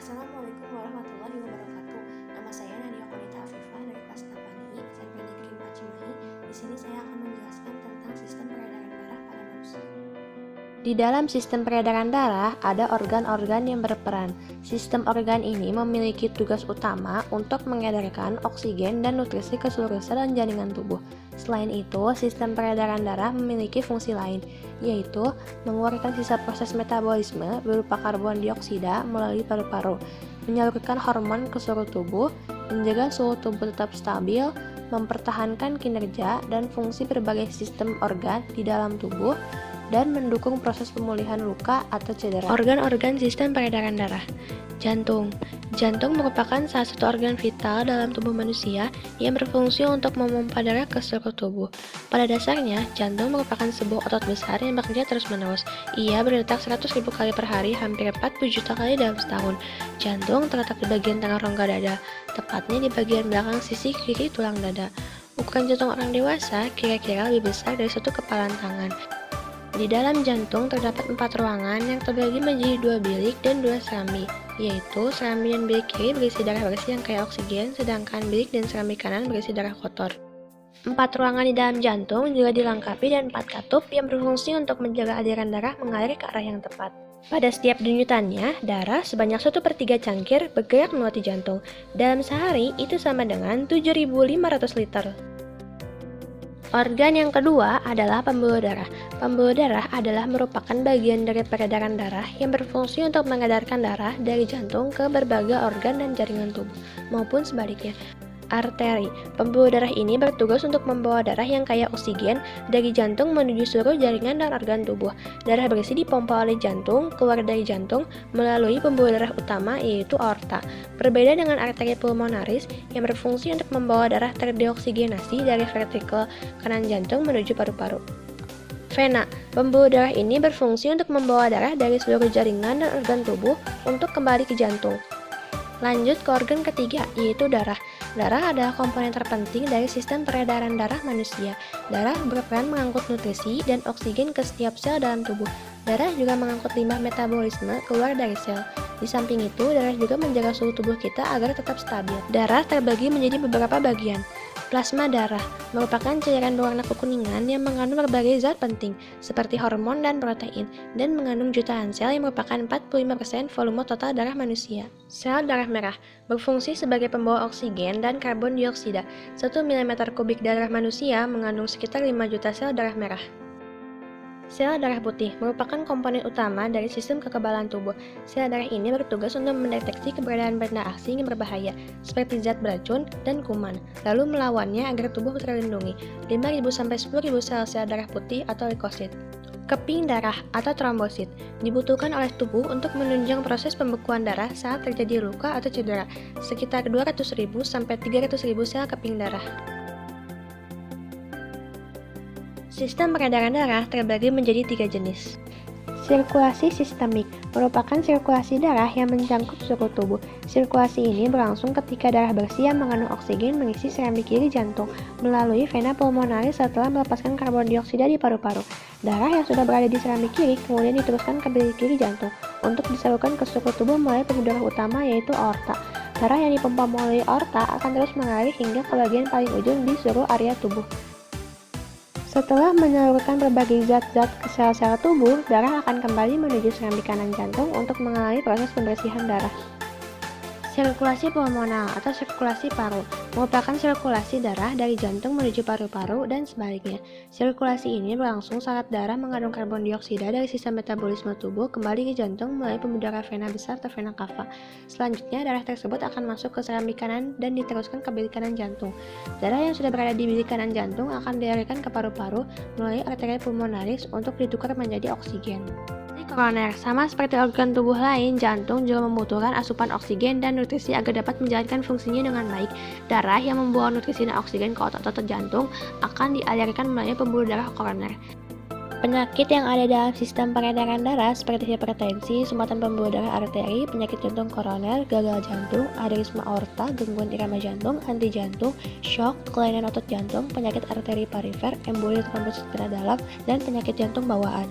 Assalamualaikum warahmatullahi wabarakatuh. Nama saya Nadia Konita Afifah dari kelas 8I SMP Negeri 4 Cimahi. Di sini saya akan menjelaskan tentang sistem peredaran darah pada manusia. Di dalam sistem peredaran darah ada organ-organ yang berperan. Sistem organ ini memiliki tugas utama untuk mengedarkan oksigen dan nutrisi ke seluruh sel dan jaringan tubuh. Selain itu, sistem peredaran darah memiliki fungsi lain, yaitu mengeluarkan sisa proses metabolisme berupa karbon dioksida melalui paru-paru, menyalurkan hormon ke seluruh tubuh, menjaga suhu tubuh tetap stabil, mempertahankan kinerja dan fungsi berbagai sistem organ di dalam tubuh, dan mendukung proses pemulihan luka atau cedera. Organ-organ sistem peredaran darah. Jantung. Jantung merupakan salah satu organ vital dalam tubuh manusia yang berfungsi untuk memompa darah ke seluruh tubuh. Pada dasarnya, jantung merupakan sebuah otot besar yang bekerja terus-menerus. Ia berdetak 100.000 kali per hari, hampir 40 juta kali dalam setahun. Jantung terletak di bagian tengah rongga dada, tepatnya di bagian belakang sisi kiri tulang dada. Ukuran jantung orang dewasa kira-kira lebih besar dari satu kepalan tangan. Di dalam jantung terdapat 4 ruangan yang terbagi menjadi 2 bilik dan 2 serambi, yaitu serambi dan bilik kiri berisi darah bersih yang kaya oksigen, sedangkan bilik dan serambi kanan berisi darah kotor. 4 ruangan di dalam jantung juga dilengkapi dengan 4 katup yang berfungsi untuk menjaga aliran darah mengalir ke arah yang tepat. Pada setiap denyutannya, darah sebanyak 1/3 cangkir bergerak melewati jantung. Dalam sehari, itu sama dengan 7.500 liter. Organ yang kedua adalah pembuluh darah. Pembuluh darah adalah merupakan bagian dari peredaran darah yang berfungsi untuk mengedarkan darah dari jantung ke berbagai organ dan jaringan tubuh, maupun sebaliknya. Arteri. Pembuluh darah ini bertugas untuk membawa darah yang kaya oksigen dari jantung menuju seluruh jaringan dan organ tubuh. Darah bersih dipompa oleh jantung keluar dari jantung melalui pembuluh darah utama, yaitu aorta. Berbeda dengan arteri pulmonaris yang berfungsi untuk membawa darah terdioksigenasi dari ventrikel kanan jantung menuju paru-paru. Vena. Pembuluh darah ini berfungsi untuk membawa darah dari seluruh jaringan dan organ tubuh untuk kembali ke jantung. Lanjut ke organ ketiga, yaitu darah. Darah adalah komponen terpenting dari sistem peredaran darah manusia. Darah berperan mengangkut nutrisi dan oksigen ke setiap sel dalam tubuh. Darah juga mengangkut limbah metabolisme keluar dari sel. Di samping itu, darah juga menjaga suhu tubuh kita agar tetap stabil. Darah terbagi menjadi beberapa bagian. Plasma darah merupakan cairan berwarna kekuningan yang mengandung berbagai zat penting, seperti hormon dan protein, dan mengandung jutaan sel yang merupakan 45% volume total darah manusia. Sel darah merah berfungsi sebagai pembawa oksigen dan karbon dioksida. 1 mm3 darah manusia mengandung sekitar 5 juta sel darah merah. Sel darah putih merupakan komponen utama dari sistem kekebalan tubuh. Sel darah ini bertugas untuk mendeteksi keberadaan benda asing yang berbahaya, seperti zat beracun dan kuman, lalu melawannya agar tubuh terlindungi. 5.000–10.000 sel darah putih atau leukosit. Keping darah atau trombosit dibutuhkan oleh tubuh untuk menunjang proses pembekuan darah saat terjadi luka atau cedera, sekitar 200.000–300.000 sel keping darah. Sistem peredaran darah terbagi menjadi 3 jenis. Sirkulasi sistemik merupakan sirkulasi darah yang mencakup seluruh tubuh. Sirkulasi ini berlangsung ketika darah bersih yang mengandung oksigen mengisi serambi kiri jantung melalui vena pulmonaris setelah melepaskan karbon dioksida di paru-paru. Darah yang sudah berada di serambi kiri kemudian diteruskan ke bilik kiri jantung untuk disalurkan ke seluruh tubuh melalui pembuluh darah utama, yaitu aorta. Darah yang dipompa melalui aorta akan terus mengalir hingga ke bagian paling ujung di seluruh area tubuh. Setelah menyalurkan berbagai zat-zat ke sel-sel tubuh, darah akan kembali menuju serambi kanan jantung untuk mengalami proses pembersihan darah. Sirkulasi pulmonal atau sirkulasi paru merupakan sirkulasi darah dari jantung menuju paru-paru dan sebaliknya. Sirkulasi ini berlangsung saat darah mengandung karbon dioksida dari sistem metabolisme tubuh kembali ke jantung melalui pembuluh darah vena besar atau vena cava. Selanjutnya, darah tersebut akan masuk ke serambi kanan dan diteruskan ke bilik kanan jantung. Darah yang sudah berada di bilik kanan jantung akan dialirkan ke paru-paru melalui arteri pulmonaris untuk ditukar menjadi oksigen. Koroner, sama seperti organ tubuh lain, jantung juga membutuhkan asupan oksigen dan nutrisi agar dapat menjalankan fungsinya dengan baik. Darah yang membawa nutrisi dan oksigen ke otot-otot jantung akan dialirkan melalui pembuluh darah koroner. Penyakit yang ada dalam sistem peredaran darah seperti hipertensi, sumbatan pembuluh darah arteri, penyakit jantung koroner, gagal jantung, aneurisma aorta, gangguan irama jantung, henti jantung, shock, kelainan otot jantung, penyakit arteri perifer, emboli trombosit vena dalam, dan penyakit jantung bawaan.